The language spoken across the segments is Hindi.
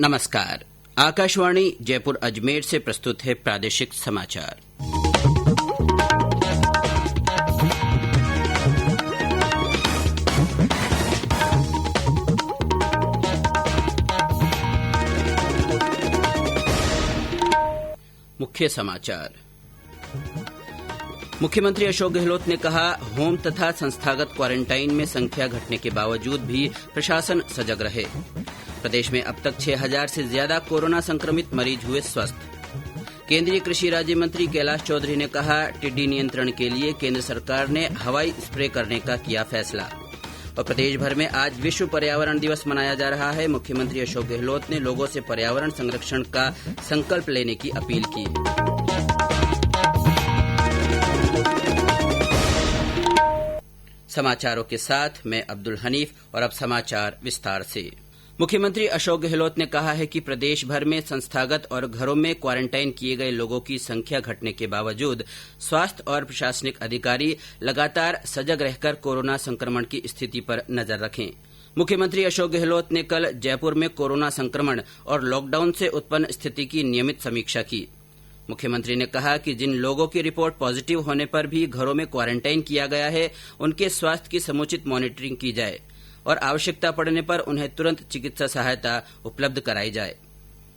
नमस्कार। आकाशवाणी जयपुर अजमेर से प्रस्तुत है प्रादेशिक समाचार। मुख्य समाचार। मुख्यमंत्री अशोक गहलोत ने कहा, होम तथा संस्थागत क्वारंटाइन में संख्या घटने के बावजूद भी प्रशासन सजग रहे। प्रदेश में अब तक 6000 से ज्यादा कोरोना संक्रमित मरीज हुए स्वस्थ। केंद्रीय कृषि राज्य मंत्री कैलाश चौधरी ने कहा, टिड्डी नियंत्रण के लिए केंद्र सरकार ने हवाई स्प्रे करने का किया फैसला। और प्रदेश भर में आज विश्व पर्यावरण दिवस मनाया जा रहा है। मुख्यमंत्री अशोक गहलोत ने लोगों से पर्यावरण संरक्षण का संकल्प लेने की अपील की। समाचारों के साथ मैं अब्दुल हनीफ और अब समाचार विस्तार से। मुख्यमंत्री अशोक गहलोत ने कहा है कि प्रदेश भर में संस्थागत और घरों में क्वारंटाइन किए गए लोगों की संख्या घटने के बावजूद स्वास्थ्य और प्रशासनिक अधिकारी लगातार सजग रहकर कोरोना संक्रमण की स्थिति पर नजर रखें। मुख्यमंत्री अशोक गहलोत ने कल जयपुर में कोरोना संक्रमण और लॉकडाउन से उत्पन्न स्थिति की नियमित समीक्षा की। मुख्यमंत्री ने कहा कि जिन लोगों की रिपोर्ट पॉजिटिव होने पर भी घरों में क्वारंटाइन किया गया है, उनके स्वास्थ्य की समुचित मॉनिटरिंग की जाए और आवश्यकता पड़ने पर उन्हें तुरंत चिकित्सा सहायता उपलब्ध कराई जाए।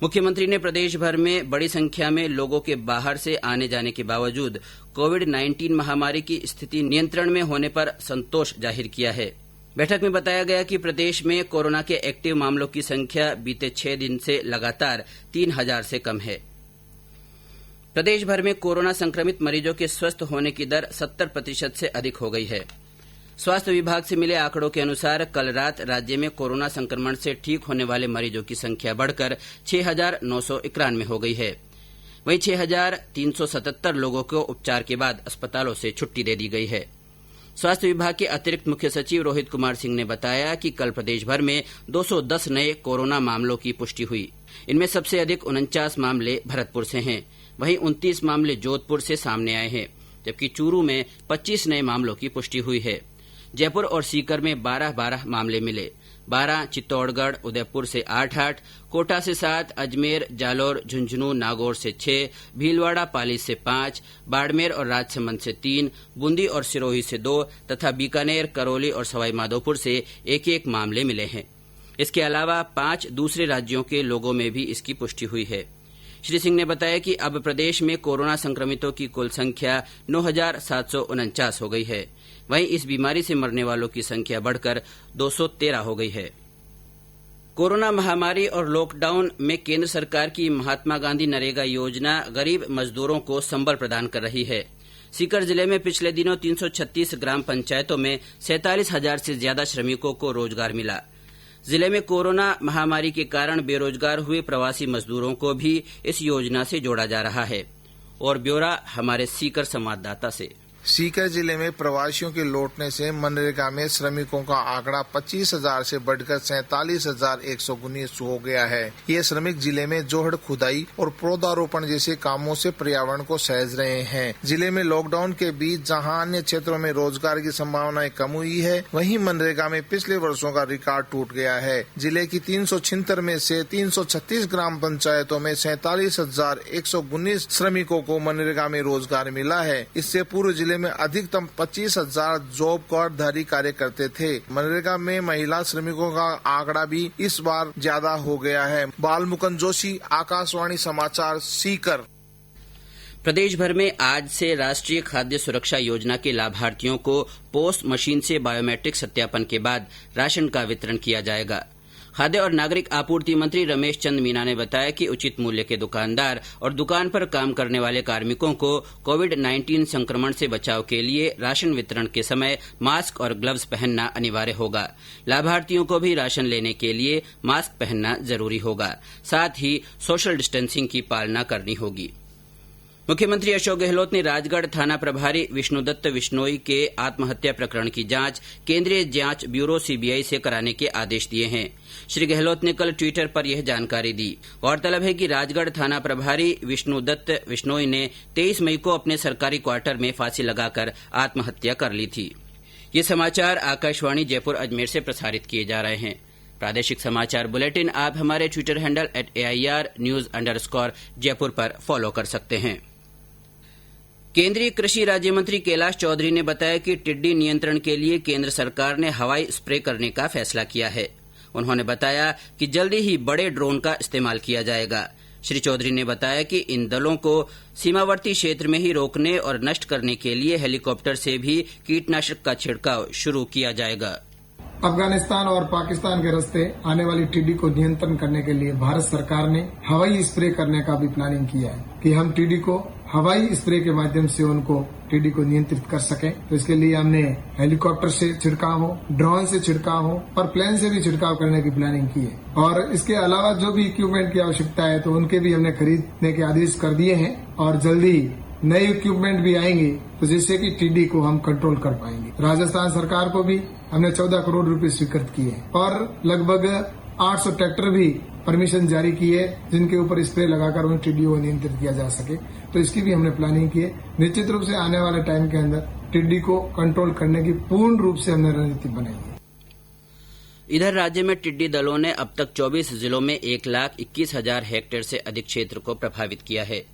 मुख्यमंत्री ने प्रदेश भर में बड़ी संख्या में लोगों के बाहर से आने जाने के बावजूद कोविड-19 महामारी की स्थिति नियंत्रण में होने पर संतोष जाहिर किया है। बैठक में बताया गया कि प्रदेश में कोरोना के एक्टिव मामलों की संख्या बीते 6 दिन से लगातार 3000 से कम है। प्रदेश भर में कोरोना संक्रमित मरीजों के स्वस्थ होने की दर 70% से अधिक हो गई है। स्वास्थ्य विभाग से मिले आंकड़ों के अनुसार कल रात राज्य में कोरोना संक्रमण से ठीक होने वाले मरीजों की संख्या बढ़कर 6991 हो गई है। वहीं 6377 लोगों को उपचार के बाद अस्पतालों से छुट्टी दे दी गई है। स्वास्थ्य विभाग के अतिरिक्त मुख्य सचिव रोहित कुमार सिंह ने बताया कि कल प्रदेश भर में 210 नए कोरोना मामलों की पुष्टि हुई। इनमें सबसे अधिक 49 मामले भरतपुर से हैं। वहीं 29 मामले जोधपुर से सामने आए हैं, जबकि चूरू में 25 नए मामलों की पुष्टि हुई है। जयपुर और सीकर में 12-12 मामले मिले। 12 चित्तौड़गढ़ उदयपुर से 8-8, कोटा से 7, अजमेर, जालौर, झुंझुनू, नागौर से 6, भीलवाड़ा पाली से 5, बाड़मेर और राजसमंद से 3, बूंदी और सिरोही से 2 तथा बीकानेर, करौली और सवाईमाधोपुर से 1-1 मामले मिले हैं। इसके अलावा 5 दूसरे राज्यों के लोगों में भी इसकी पुष्टि हुई है। श्री सिंह ने बताया कि अब प्रदेश में कोरोना संक्रमितों की कुल संख्या 9749 हो गई है। वहीं इस बीमारी से मरने वालों की संख्या बढ़कर 213 हो गई है। कोरोना महामारी और लॉकडाउन में केंद्र सरकार की महात्मा गांधी नरेगा योजना गरीब मजदूरों को संबल प्रदान कर रही है। सीकर जिले में पिछले दिनों 336 ग्राम पंचायतों में 47,000 से ज्यादा श्रमिकों को रोजगार मिला। जिले में कोरोना महामारी के कारण बेरोजगार हुए प्रवासी मजदूरों को भी इस योजना से जोड़ा जा रहा है। और ब्यौरा हमारे सीकर संवाददाता से। सीकर जिले में प्रवासियों के लौटने से मनरेगा में श्रमिकों का आंकड़ा 25,000 से बढ़कर 47,119 हो गया है। ये श्रमिक जिले में जोहड़ खुदाई और पौधारोपण जैसे कामों से पर्यावरण को सहज रहे हैं। जिले में लॉकडाउन के बीच जहां अन्य क्षेत्रों में रोजगार की संभावनाएं कम हुई है, वहीं मनरेगा में पिछले वर्षों का रिकॉर्ड टूट गया है। जिले की 376 में से 336 ग्राम पंचायतों में 47,119 श्रमिकों को मनरेगा में रोजगार मिला है। इससे पूर्व जिले में अधिकतम 25,000 जॉब कार्डधारी कार्य करते थे। मनरेगा में महिला श्रमिकों का आंकड़ा भी इस बार ज्यादा हो गया है। बालमुकुंद जोशी, आकाशवाणी समाचार, सीकर। प्रदेश भर में आज से राष्ट्रीय खाद्य सुरक्षा योजना के लाभार्थियों को पोस्ट मशीन से बायोमेट्रिक सत्यापन के बाद राशन का वितरण किया जाएगा। खाद्य और नागरिक आपूर्ति मंत्री रमेश चंद मीना ने बताया कि उचित मूल्य के दुकानदार और दुकान पर काम करने वाले कार्मिकों को कोविड-19 संक्रमण से बचाव के लिए राशन वितरण के समय मास्क और ग्लव्स पहनना अनिवार्य होगा। लाभार्थियों को भी राशन लेने के लिए मास्क पहनना जरूरी होगा। साथ ही सोशल डिस्टेंसिंग की पालना करनी होगी। मुख्यमंत्री अशोक गहलोत ने राजगढ़ थाना प्रभारी विष्णुदत्त विश्नोई के आत्महत्या प्रकरण की जांच केंद्रीय जांच ब्यूरो सीबीआई से कराने के आदेश दिए हैं। श्री गहलोत ने कल ट्विटर पर यह जानकारी दी। गौरतलब है कि राजगढ़ थाना प्रभारी विष्णुदत्त विश्नोई ने 23 मई को अपने सरकारी क्वार्टर में फांसी लगाकर आत्महत्या कर ली थी। ये समाचार आकाशवाणी जयपुर अजमेर से प्रसारित किए जा रहे हैं। प्रादेशिक समाचार बुलेटिन आप हमारे ट्विटर हैंडल @AIR_News_ पर फॉलो कर सकते हैं। केंद्रीय कृषि राज्य मंत्री कैलाश चौधरी ने बताया कि टिड्डी नियंत्रण के लिए केंद्र सरकार ने हवाई स्प्रे करने का फैसला किया है। उन्होंने बताया कि जल्दी ही बड़े ड्रोन का इस्तेमाल किया जाएगा। श्री चौधरी ने बताया कि इन दलों को सीमावर्ती क्षेत्र में ही रोकने और नष्ट करने के लिए हेलीकॉप्टर से भी कीटनाशक का छिड़काव शुरू किया जाएगा। अफगानिस्तान और पाकिस्तान के रास्ते आने वाली टिड्डी को नियंत्रण करने के लिए भारत सरकार ने हवाई स्प्रे करने का भी प्लानिंग किया है कि हम टिड्डी को हवाई स्प्रे के माध्यम से उनको टिड्डी को नियंत्रित कर सकें। तो इसके लिए हमने हेलीकॉप्टर से छिड़काव हो, ड्रोन से छिड़काव हो और प्लेन से भी छिड़काव करने की प्लानिंग की है। और इसके अलावा जो भी इक्विपमेंट की आवश्यकता है तो उनके भी हमने खरीदने के आदेश कर दिए हैं और जल्दी नए इक्विपमेंट भी आएंगे तो जिससे कि टिड्डी को हम कंट्रोल कर पाएंगे। राजस्थान सरकार को भी हमने 14 करोड़ रुपए स्वीकृत किए हैं और लगभग 800 ट्रैक्टर भी परमिशन जारी की है जिनके ऊपर स्प्रे लगाकर उन टिड्डियों को नियंत्रित किया जा सके। तो इसकी भी हमने प्लानिंग की है। निश्चित रूप से आने वाले टाइम के अंदर टिड्डी को कंट्रोल करने की पूर्ण रूप से हमने रणनीति बनाई है। इधर राज्य में टिड्डी दलों ने अब तक 24 जिलों में 1,21,000 हेक्टेयर से अधिक क्षेत्र को प्रभावित किया है।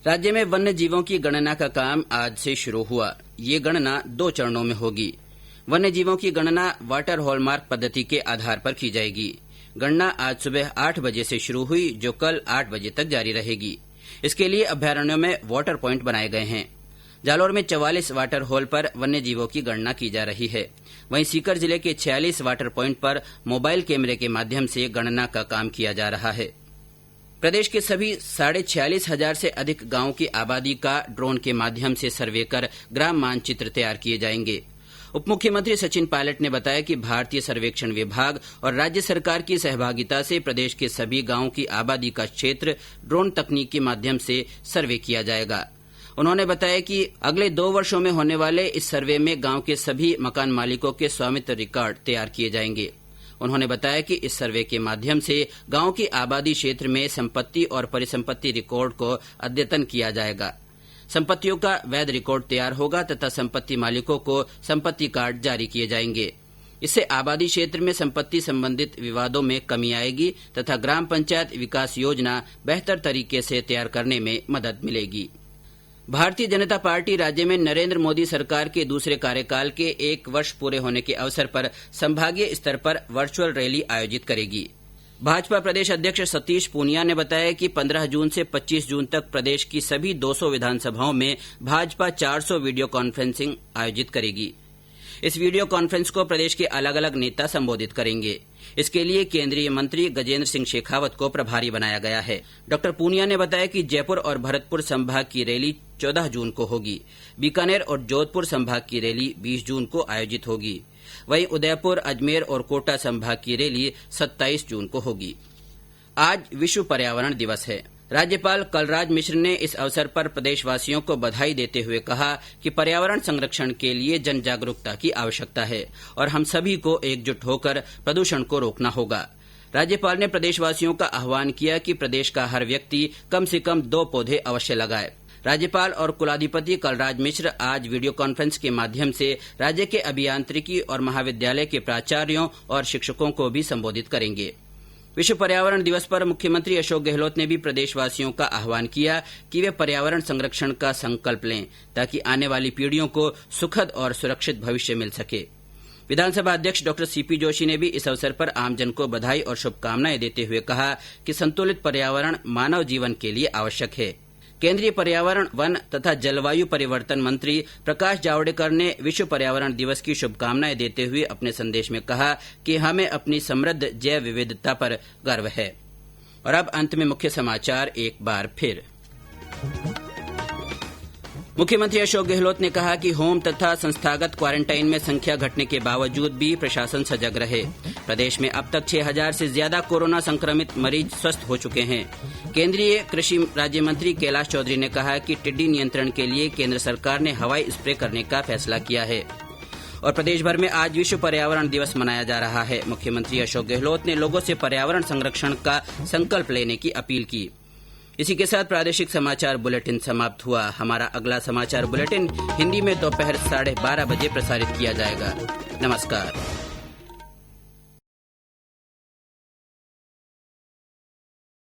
राज्य में वन्य जीवों की गणना का काम आज से शुरू हुआ। ये गणना 2 चरणों में होगी। वन्य जीवों की गणना वाटर हॉलमार्क पद्धति के आधार पर की जाएगी। गणना आज सुबह 8 बजे से शुरू हुई जो कल 8 बजे तक जारी रहेगी। इसके लिए अभ्यारण्यों में वाटर पॉइंट बनाए गए हैं। जालौर में 44 वाटर होल पर वन्य जीवों की गणना की जा रही है। वहीं सीकर जिले के 46 वाटर पॉइंट पर मोबाइल कैमरे के माध्यम से गणना का काम किया जा रहा है। प्रदेश के सभी 46,500 से अधिक गांवों की आबादी का ड्रोन के माध्यम से सर्वे कर ग्राम मानचित्र तैयार किए जाएंगे। उप मुख्यमंत्री सचिन पायलट ने बताया कि भारतीय सर्वेक्षण विभाग और राज्य सरकार की सहभागिता से प्रदेश के सभी गांवों की आबादी का क्षेत्र ड्रोन तकनीक के माध्यम से सर्वे किया जाएगा। उन्होंने बताया कि अगले 2 वर्षों में होने वाले इस सर्वे में गांव के सभी मकान मालिकों के स्वामित्व रिकॉर्ड तैयार किए जाएंगे। उन्होंने बताया कि इस सर्वे के माध्यम से गांव की आबादी क्षेत्र में संपत्ति और परिसंपत्ति रिकॉर्ड को अद्यतन किया जाएगा। संपत्तियों का वैध रिकॉर्ड तैयार होगा तथा संपत्ति मालिकों को संपत्ति कार्ड जारी किए जाएंगे। इससे आबादी क्षेत्र में संपत्ति संबंधित विवादों में कमी आएगी तथा ग्राम पंचायत विकास योजना बेहतर तरीके से तैयार करने में मदद मिलेगी। भारतीय जनता पार्टी राज्य में नरेंद्र मोदी सरकार के दूसरे कार्यकाल के 1 वर्ष पूरे होने के अवसर पर संभागीय स्तर पर वर्चुअल रैली आयोजित करेगी। भाजपा प्रदेश अध्यक्ष सतीश पूनिया ने बताया कि 15 जून से 25 जून तक प्रदेश की सभी 200 विधानसभाओं में भाजपा 400 वीडियो कॉन्फ्रेंसिंग आयोजित करेगी। इस वीडियो कॉन्फ्रेंस को प्रदेश के अलग अलग नेता संबोधित करेंगे। इसके लिए केंद्रीय मंत्री गजेंद्र सिंह शेखावत को प्रभारी बनाया गया है। डॉ पूनिया ने बताया कि जयपुर और भरतपुर संभाग की रैली 14 जून को होगी। बीकानेर और जोधपुर संभाग की रैली 20 जून को आयोजित होगी। वहीं उदयपुर, अजमेर और कोटा संभाग की रैली 27 जून को होगी। आज विश्व पर्यावरण दिवस है। राज्यपाल कलराज मिश्र ने इस अवसर पर प्रदेशवासियों को बधाई देते हुए कहा कि पर्यावरण संरक्षण के लिए जन जागरूकता की आवश्यकता है और हम सभी को एकजुट होकर प्रदूषण को रोकना होगा। राज्यपाल ने प्रदेशवासियों का आह्वान किया कि प्रदेश का हर व्यक्ति कम से कम 2 पौधे अवश्य लगाए। राज्यपाल और कुलाधिपति कलराज मिश्र आज वीडियो कॉन्फ्रेंस के माध्यम से राज्य के अभियांत्रिकी और महाविद्यालय के प्राचार्यों और शिक्षकों को भी संबोधित करेंगे। विश्व पर्यावरण दिवस पर मुख्यमंत्री अशोक गहलोत ने भी प्रदेशवासियों का आह्वान किया कि वे पर्यावरण संरक्षण का संकल्प लें ताकि आने वाली पीढ़ियों को सुखद और सुरक्षित भविष्य मिल सके। विधानसभा अध्यक्ष डॉ सीपी जोशी ने भी इस अवसर पर आमजन को बधाई और शुभकामनाएं देते हुए कहा कि संतुलित पर्यावरण मानव जीवन के लिए आवश्यक है। केंद्रीय पर्यावरण, वन तथा जलवायु परिवर्तन मंत्री प्रकाश जावड़ेकर ने विश्व पर्यावरण दिवस की शुभकामनाएं देते हुए अपने संदेश में कहा कि हमें अपनी समृद्ध जैव विविधता पर गर्व है। और अब अंत में मुख्य समाचार एक बार फिर। मुख्यमंत्री अशोक गहलोत ने कहा कि होम तथा संस्थागत क्वारंटाइन में संख्या घटने के बावजूद भी प्रशासन सजग रहे। प्रदेश में अब तक 6,000 से ज्यादा कोरोना संक्रमित मरीज स्वस्थ हो चुके हैं। केंद्रीय कृषि राज्य मंत्री कैलाश चौधरी ने कहा कि टिड्डी नियंत्रण के लिए केंद्र सरकार ने हवाई स्प्रे करने का फैसला किया है। और प्रदेश भर में आज विश्व पर्यावरण दिवस मनाया जा रहा है। मुख्यमंत्री अशोक गहलोत ने लोगों से पर्यावरण संरक्षण का संकल्प लेने की अपील की। इसी के साथ प्रादेशिक समाचार बुलेटिन समाप्त हुआ। हमारा अगला समाचार बुलेटिन हिंदी में दोपहर 12:30 बजे प्रसारित किया जाएगा। नमस्कार।